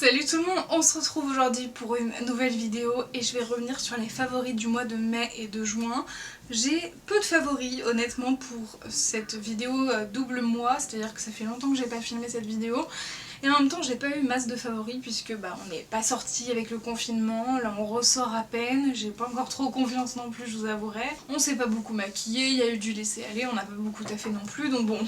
Salut tout le monde, on se retrouve aujourd'hui pour une nouvelle vidéo et je vais revenir sur les favoris du mois de mai et de juin. J'ai peu de favoris honnêtement pour cette vidéo double mois, c'est-à-dire que ça fait longtemps que j'ai pas filmé cette vidéo. Et en même temps j'ai pas eu masse de favoris puisque on n'est pas sorti avec le confinement, là on ressort à peine, j'ai pas encore trop confiance non plus je vous avouerai. On s'est pas beaucoup maquillé, il y a eu du laisser aller, on n'a pas beaucoup taffé non plus donc bon...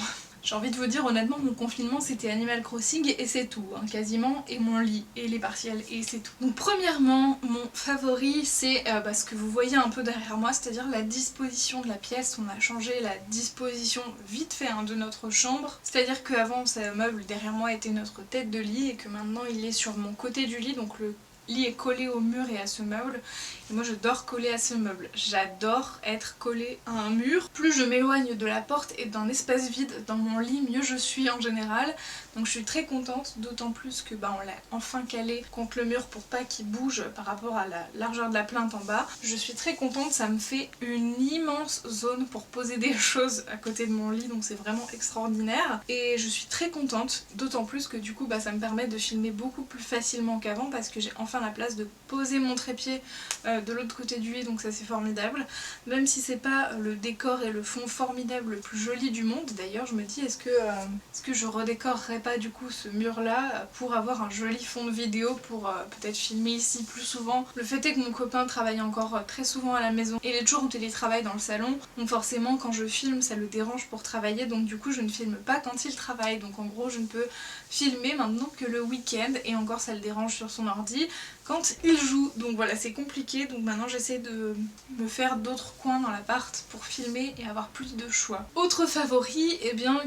J'ai envie de vous dire honnêtement mon confinement c'était Animal Crossing et c'est tout, hein, quasiment, et mon lit et les partiels et c'est tout. Donc premièrement mon favori c'est ce que vous voyez un peu derrière moi, c'est-à-dire la disposition de la pièce. On a changé la disposition vite fait de notre chambre, c'est-à-dire qu'avant ce meuble derrière moi était notre tête de lit et que maintenant il est sur mon côté du lit, donc le lit est collé au mur et à ce meuble et moi je dors collée à ce meuble. J'adore être collée à un mur. Plus je m'éloigne de la porte et d'un espace vide dans mon lit, mieux je suis en général. Donc je suis très contente, d'autant plus que on l'a enfin calé contre le mur pour pas qu'il bouge par rapport à la largeur de la plinthe en bas. Je suis très contente, ça me fait une immense zone pour poser des choses à côté de mon lit, donc c'est vraiment extraordinaire. Et je suis très contente, d'autant plus que du coup ça me permet de filmer beaucoup plus facilement qu'avant parce que j'ai enfin la place de poser mon trépied de l'autre côté du lit, donc ça c'est formidable. Même si c'est pas le décor et le fond formidable le plus joli du monde, d'ailleurs je me dis est-ce que je redécorerais pas du coup ce mur là pour avoir un joli fond de vidéo pour peut-être filmer ici plus souvent. Le fait est que mon copain travaille encore très souvent à la maison et il est toujours en télétravail dans le salon, donc forcément quand je filme ça le dérange pour travailler, donc du coup je ne filme pas quand il travaille, donc en gros je ne peux filmer maintenant que le week-end et encore ça le dérange sur son ordi quand il joue, donc voilà c'est compliqué. Donc maintenant j'essaie de me faire d'autres coins dans l'appart pour filmer et avoir plus de choix. Autre favori,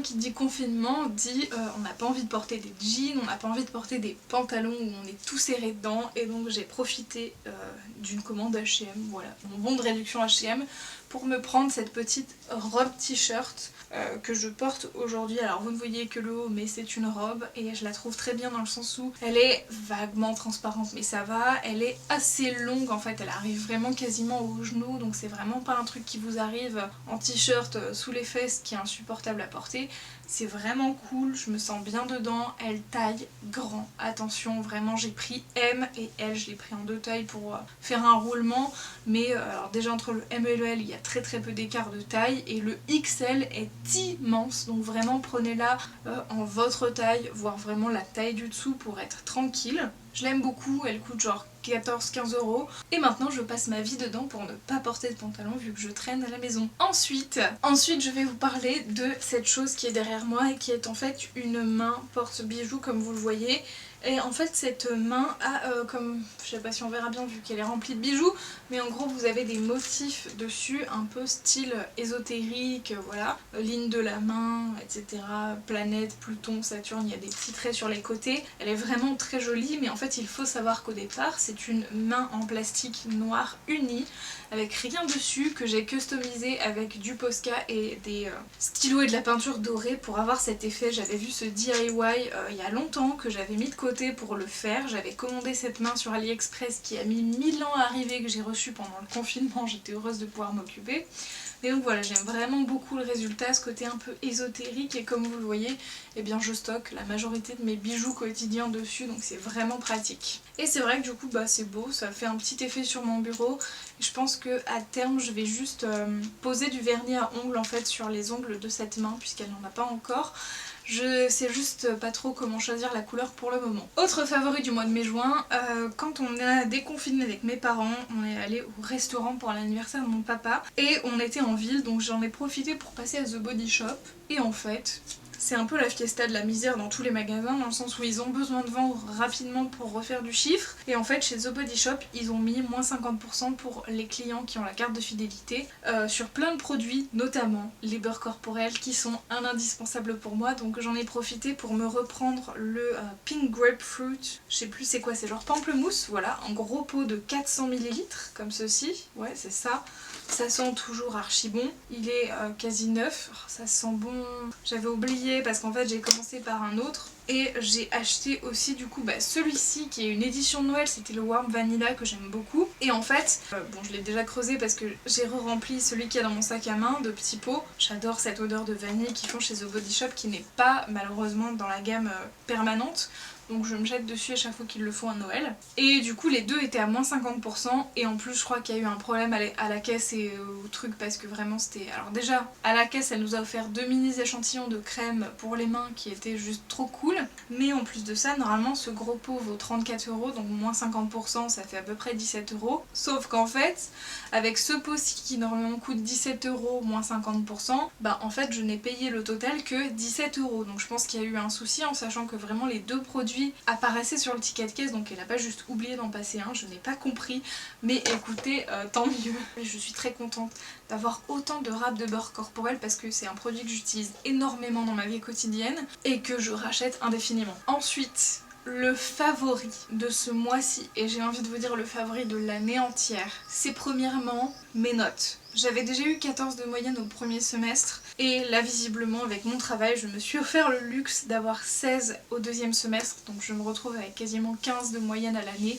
qui dit confinement dit on n'a pas envie de porter des jeans, on n'a pas envie de porter des pantalons où on est tout serré dedans, et donc j'ai profité d'une commande H&M, voilà, mon bon de réduction H&M, pour me prendre cette petite robe t-shirt que je porte aujourd'hui. Alors vous ne voyez que le haut mais c'est une robe et je la trouve très bien dans le sens où elle est vaguement transparente mais ça va, elle est assez longue en fait, elle arrive vraiment quasiment au genou, donc c'est vraiment pas un truc qui vous arrive en t-shirt sous les fesses qui est insupportable à porter. C'est vraiment cool, je me sens bien dedans, elle taille grand, attention vraiment j'ai pris M et L, je l'ai pris en deux tailles pour faire un roulement, mais alors déjà entre le M et le L il y a très peu d'écart de taille et le XL est immense, donc vraiment prenez-la en votre taille, voire vraiment la taille du dessous pour être tranquille. Je l'aime beaucoup, elle coûte genre 14-15 €. Et maintenant je passe ma vie dedans pour ne pas porter de pantalon vu que je traîne à la maison. Ensuite je vais vous parler de cette chose qui est derrière moi et qui est en fait une main porte-bijoux comme vous le voyez. Et en fait cette main a comme, je sais pas si on verra bien vu qu'elle est remplie de bijoux, mais en gros vous avez des motifs dessus un peu style ésotérique, voilà, ligne de la main, etc. Planète, Pluton, Saturne, il y a des petits traits sur les côtés. Elle est vraiment très jolie, mais en fait il faut savoir qu'au départ c'est une main en plastique noir unie avec rien dessus que j'ai customisé avec du Posca et des stylos et de la peinture dorée pour avoir cet effet. J'avais vu ce DIY il y a longtemps que j'avais mis de côté pour le faire. J'avais commandé cette main sur AliExpress qui a mis 1000 ans à arriver, que j'ai reçu pendant le confinement, j'étais heureuse de pouvoir m'occuper. Et donc voilà, j'aime vraiment beaucoup le résultat, ce côté un peu ésotérique, et comme vous le voyez, je stocke la majorité de mes bijoux quotidiens dessus, donc c'est vraiment pratique. Et c'est vrai que du coup c'est beau, ça fait un petit effet sur mon bureau, et je pense que à terme je vais juste poser du vernis à ongles en fait sur les ongles de cette main puisqu'elle n'en a pas encore. Je sais juste pas trop comment choisir la couleur pour le moment. Autre favori du mois de mai-juin, quand on a déconfiné avec mes parents, on est allé au restaurant pour l'anniversaire de mon papa et on était en ville, donc j'en ai profité pour passer à The Body Shop, et en fait c'est un peu la fiesta de la misère dans tous les magasins, dans le sens où ils ont besoin de vendre rapidement pour refaire du chiffre. Et en fait chez The Body Shop ils ont mis moins 50% pour les clients qui ont la carte de fidélité sur plein de produits, notamment les beurres corporels qui sont un indispensable pour moi. Donc j'en ai profité pour me reprendre le Pink Grapefruit, je sais plus c'est quoi, c'est genre pamplemousse, voilà, en gros pot de 400 ml comme ceci, ouais c'est ça. Ça sent toujours archi bon, il est quasi neuf, oh, ça sent bon, j'avais oublié parce qu'en fait j'ai commencé par un autre. Et j'ai acheté aussi du coup celui-ci qui est une édition de Noël, c'était le Warm Vanilla que j'aime beaucoup. Et en fait, je l'ai déjà creusé parce que j'ai re-rempli celui qu'il y a dans mon sac à main de petits pots. J'adore cette odeur de vanille qu'ils font chez The Body Shop qui n'est pas malheureusement dans la gamme permanente. donc je me jette dessus à chaque fois qu'ils le font à Noël. Et du coup les deux étaient à moins 50% et en plus je crois qu'il y a eu un problème à la caisse et au truc parce que vraiment c'était... Alors déjà à la caisse elle nous a offert 2 mini échantillons de crème pour les mains qui étaient juste trop cool, mais en plus de ça normalement ce gros pot vaut 34 €, donc moins 50% ça fait à peu près 17 €, sauf qu'en fait avec ce pot-ci qui normalement coûte 17 € moins 50%, bah en fait je n'ai payé le total que 17 €, donc je pense qu'il y a eu un souci en sachant que vraiment les deux produits apparaissaient sur le ticket de caisse, donc elle a pas juste oublié d'en passer un, je n'ai pas compris, mais écoutez, tant mieux. Je suis très contente d'avoir autant de râpes de beurre corporel parce que c'est un produit que j'utilise énormément dans ma vie quotidienne et que je rachète indéfiniment. Ensuite, le favori de ce mois-ci, et j'ai envie de vous dire le favori de l'année entière, c'est premièrement mes notes. J'avais déjà eu 14 de moyenne au premier semestre et là visiblement avec mon travail je me suis offert le luxe d'avoir 16 au deuxième semestre, donc je me retrouve avec quasiment 15 de moyenne à l'année,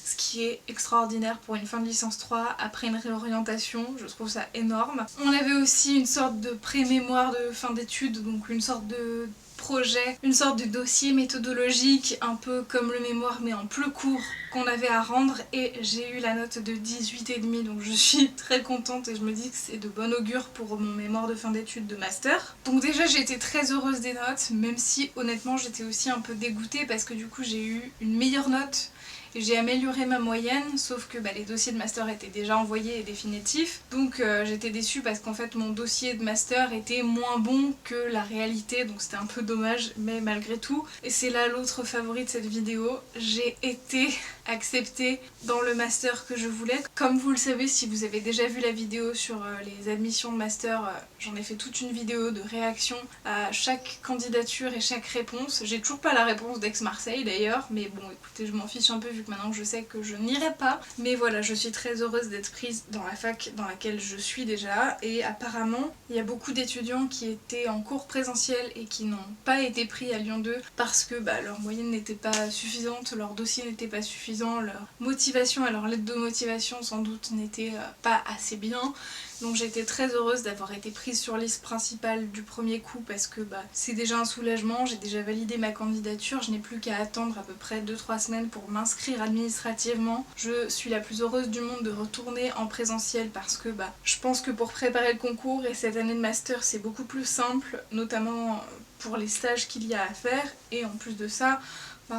ce qui est extraordinaire pour une fin de licence 3 après une réorientation, je trouve ça énorme. On avait aussi une sorte de pré-mémoire de fin d'études, donc une sorte de projet, une sorte de dossier méthodologique un peu comme le mémoire mais en plus court qu'on avait à rendre et j'ai eu la note de 18,5, donc je suis très contente et je me dis que c'est de bon augure pour mon mémoire de fin d'études de master. Donc déjà j'ai été très heureuse des notes, même si honnêtement j'étais aussi un peu dégoûtée parce que du coup j'ai eu une meilleure note et j'ai amélioré ma moyenne, sauf que les dossiers de master étaient déjà envoyés et définitifs, donc j'étais déçue parce qu'en fait mon dossier de master était moins bon que la réalité, donc c'était un peu dommage, mais malgré tout, et c'est là l'autre favori de cette vidéo, j'ai été acceptée dans le master que je voulais. Comme vous le savez, si vous avez déjà vu la vidéo sur les admissions de master, j'en ai fait toute une vidéo de réaction à chaque candidature et chaque réponse. J'ai toujours pas la réponse d'Aix-Marseille d'ailleurs, mais bon écoutez, je m'en fiche un peu vu que maintenant je sais que je n'irai pas. Mais voilà, je suis très heureuse d'être prise dans la fac dans laquelle je suis déjà, et apparemment il y a beaucoup d'étudiants qui étaient en cours présentiel et qui n'ont pas été pris à Lyon 2 parce que leur moyenne n'était pas suffisante, leur dossier n'était pas suffisant, leur motivation, alors lettre de motivation sans doute n'était pas assez bien. Donc j'ai été très heureuse d'avoir été prise sur liste principale du premier coup parce que c'est déjà un soulagement, j'ai déjà validé ma candidature, je n'ai plus qu'à attendre à peu près 2-3 semaines pour m'inscrire administrativement. Je suis la plus heureuse du monde de retourner en présentiel parce que je pense que pour préparer le concours et cette année de master c'est beaucoup plus simple, notamment pour les stages qu'il y a à faire, et en plus de ça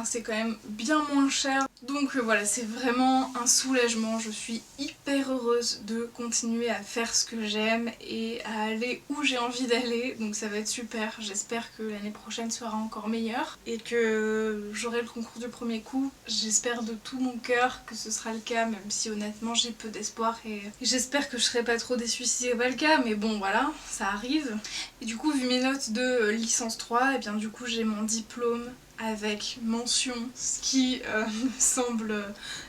c'est quand même bien moins cher. Donc voilà, c'est vraiment un soulagement, je suis hyper heureuse de continuer à faire ce que j'aime et à aller où j'ai envie d'aller, donc ça va être super. J'espère que l'année prochaine sera encore meilleure et que j'aurai le concours du premier coup. J'espère de tout mon cœur que ce sera le cas, même si honnêtement j'ai peu d'espoir et j'espère que je serai pas trop déçue si c'est pas le cas, mais bon voilà, ça arrive. Et du coup, vu mes notes de licence 3, et bien du coup j'ai mon diplôme avec mention, ce qui me semble,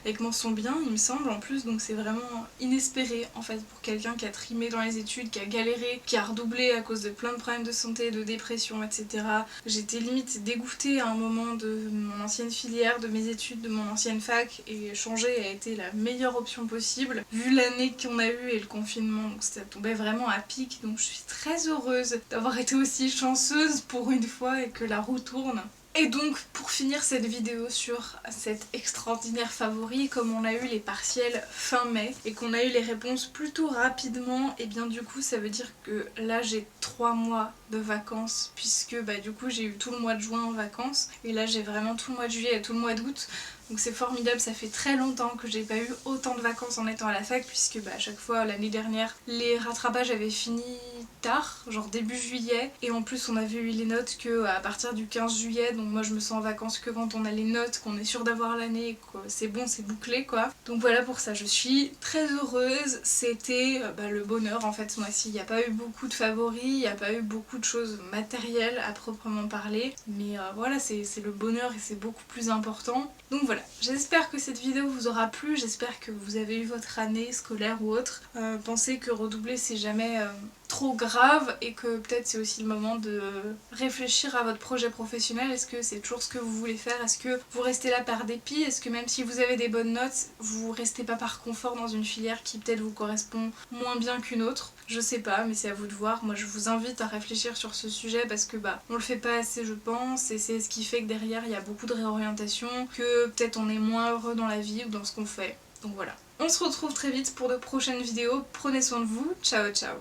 avec mention bien il me semble en plus, donc c'est vraiment inespéré en fait pour quelqu'un qui a trimé dans les études, qui a galéré, qui a redoublé à cause de plein de problèmes de santé, de dépression, etc. J'étais limite dégoûtée à un moment de mon ancienne filière, de mes études, de mon ancienne fac, et changer a été la meilleure option possible vu l'année qu'on a eue et le confinement, donc ça tombait vraiment à pic, donc je suis très heureuse d'avoir été aussi chanceuse pour une fois et que la roue tourne. Et donc pour finir cette vidéo sur cet extraordinaire favori, comme on a eu les partiels fin mai et qu'on a eu les réponses plutôt rapidement, et bien du coup ça veut dire que là j'ai 3 mois de vacances puisque du coup j'ai eu tout le mois de juin en vacances et là j'ai vraiment tout le mois de juillet et tout le mois d'août. Donc c'est formidable, ça fait très longtemps que j'ai pas eu autant de vacances en étant à la fac puisque à chaque fois l'année dernière les rattrapages avaient fini tard, genre début juillet, et en plus on avait eu les notes que à partir du 15 juillet, donc moi je me sens en vacances que quand on a les notes, qu'on est sûr d'avoir l'année, c'est bon, c'est bouclé quoi. Donc voilà pour ça, je suis très heureuse, c'était le bonheur en fait ce mois-ci. Il n'y a pas eu beaucoup de favoris, il n'y a pas eu beaucoup de choses matérielles à proprement parler, mais voilà, c'est le bonheur et c'est beaucoup plus important. Donc voilà, j'espère que cette vidéo vous aura plu, j'espère que vous avez eu votre année scolaire ou autre. Pensez que redoubler c'est jamais trop grave et que peut-être c'est aussi le moment de réfléchir à votre projet professionnel. Est-ce que c'est toujours ce que vous voulez faire? Est-ce que vous restez là par dépit? Est-ce que même si vous avez des bonnes notes, vous restez pas par confort dans une filière qui peut-être vous correspond moins bien qu'une autre? Je sais pas, mais c'est à vous de voir. Moi je vous invite à réfléchir sur ce sujet parce que on le fait pas assez je pense, et c'est ce qui fait que derrière il y a beaucoup de réorientation, que peut-être on est moins heureux dans la vie ou dans ce qu'on fait. Donc voilà. On se retrouve très vite pour de prochaines vidéos. Prenez soin de vous. Ciao ciao.